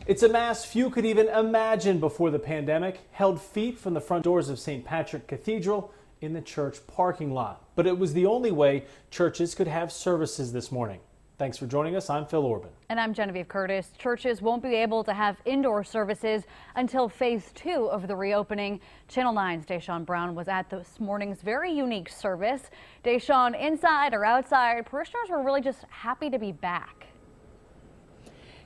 It's a mass few could even imagine before the pandemic, held feet from the front doors of St. Patrick Cathedral in the church parking lot. But it was the only way churches could have services this morning. Thanks for joining us. I'm Phil Orban. And I'm Genevieve Curtis. Churches won't be able to have indoor services until phase 2 of the reopening. Channel 9's Deshaun Brown was at this morning's very unique service. Deshaun, inside or outside, parishioners were really just happy to be back.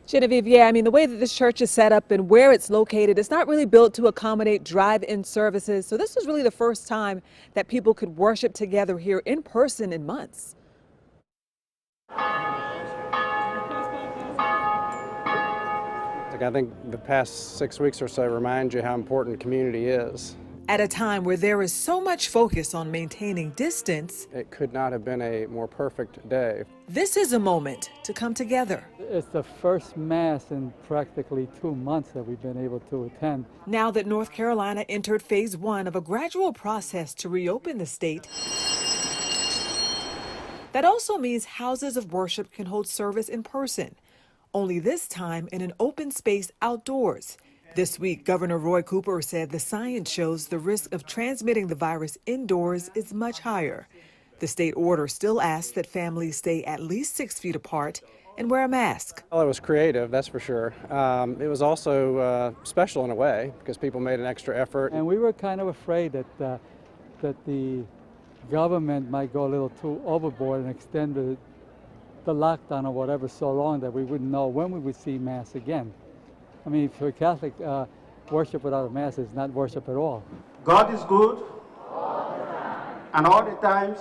Genevieve, yeah, I mean, the way that this church is set up and where it's located, it's not really built to accommodate drive-in services. So this was really the first time that people could worship together here in person in months. I think the past 6 weeks or so remind you how important community is. At a time where there is so much focus on maintaining distance, It could not have been a more perfect day. this is a moment to come together. It's the first Mass in practically 2 months that we've been able to attend. Now that North Carolina entered phase 1 of a gradual process to reopen the state, that also means houses of worship can hold service in person, only this time in an open space outdoors. This week, Governor Roy Cooper said the science shows the risk of transmitting the virus indoors is much higher. The state order still asks that families stay at least 6 feet apart and wear a mask. Well, it was creative, that's for sure. It was also special in a way because people made an extra effort. And we were kind of afraid that the government might go a little too overboard and extend the lockdown or whatever so long that we wouldn't know when we would see Mass again. I mean, for a Catholic, worship without a Mass is not worship at all. God is good, and all the times.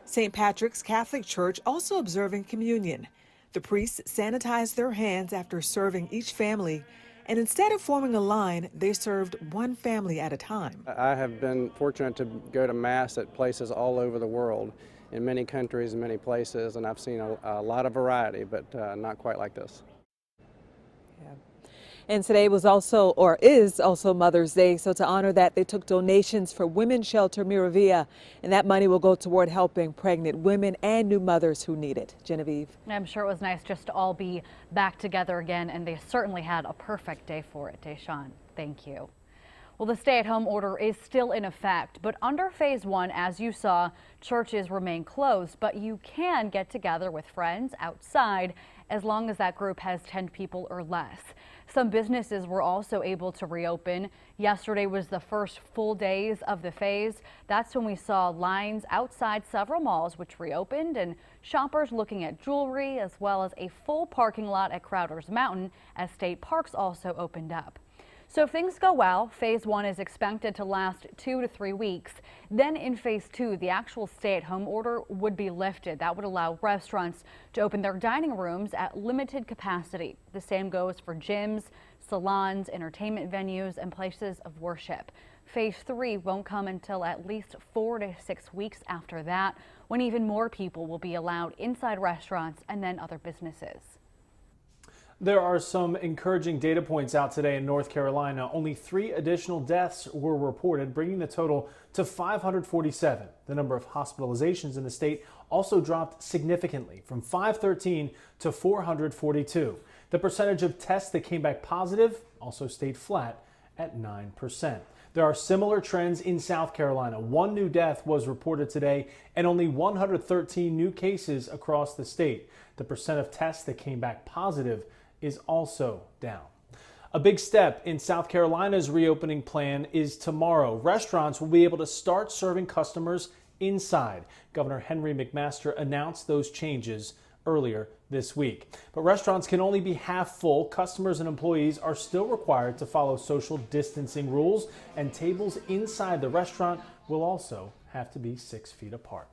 St. Patrick's Catholic Church also observing communion. The priests sanitized their hands after serving each family, and instead of forming a line, they served one family at a time. I have been fortunate to go to Mass at places all over the world, in many countries and many places, and I've seen a lot of variety, but not quite like this. And today was also, or is also, Mother's Day. So to honor that, they took donations for Women's Shelter Miravia, and that money will go toward helping pregnant women and new mothers who need it. Genevieve. I'm sure it was nice just to all be back together again, and they certainly had a perfect day for it. Deshaun, thank you. Well, the stay-at-home order is still in effect, but under phase 1, as you saw, churches remain closed, but you can get together with friends outside as long as that group has 10 people or less. Some businesses were also able to reopen. Yesterday was the first full days of the phase. That's when we saw lines outside several malls which reopened and shoppers looking at jewelry, as well as a full parking lot at Crowder's Mountain as state parks also opened up. So if things go well, phase 1 is expected to last 2 to 3 weeks. Then in phase 2, the actual stay-at-home order would be lifted. That would allow restaurants to open their dining rooms at limited capacity. The same goes for gyms, salons, entertainment venues, and places of worship. Phase 3 won't come until at least 4 to 6 weeks after that, when even more people will be allowed inside restaurants and then other businesses. There are some encouraging data points out today in North Carolina. Only 3 additional deaths were reported, bringing the total to 547. The number of hospitalizations in the state also dropped significantly from 513 to 442. The percentage of tests that came back positive also stayed flat at 9%. There are similar trends in South Carolina. 1 new death was reported today and only 113 new cases across the state. The percent of tests that came back positive is also down. A big step in South Carolina's reopening plan is tomorrow. Restaurants will be able to start serving customers inside. Governor Henry McMaster announced those changes earlier this week. But restaurants can only be half full. Customers and employees are still required to follow social distancing rules, and tables inside the restaurant will also have to be 6 feet apart.